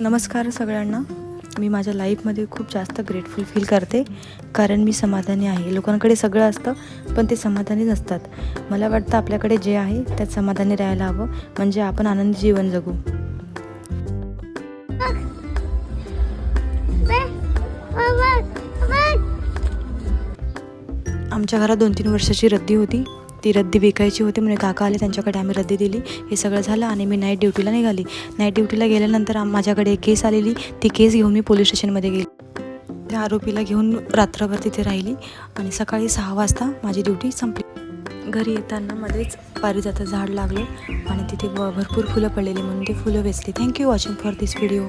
नमस्कार सगळ्यांना. मी माझ्या लाईफमध्ये खूप जास्त ग्रेटफुल फील करते, कारण मी समाधानी आहे. लोकांकडे सगळं असतं पण ते समाधानी नसतात. मला वाटतं आपल्याकडे जे आहे त्यात समाधानी राहायला हवं, म्हणजे आपण आनंदी जीवन जगू. आमच्या घरात 2-3 वर्षाची रद्दी होती. ती रद्दी विकायची होती म्हणून काका आले, त्यांच्याकडे आम्ही रद्दी दिली. हे सगळं झालं आणि मी नाईट ड्युटीला निघाली. नाईट ड्युटीला गेल्यानंतर माझ्याकडे एक केस आलेली. ती केस घेऊन मी पोलीस स्टेशनमध्ये गेली. त्या आरोपीला घेऊन रात्रभर तिथे राहिली आणि सकाळी 6 वाजता माझी ड्युटी संपली. घरी येताना मध्येच पारिजातं झाड लागलं आणि तिथे भरपूर फुलं पडलेली, म्हणून ते फुलं वेचली. Thank you watching for this video.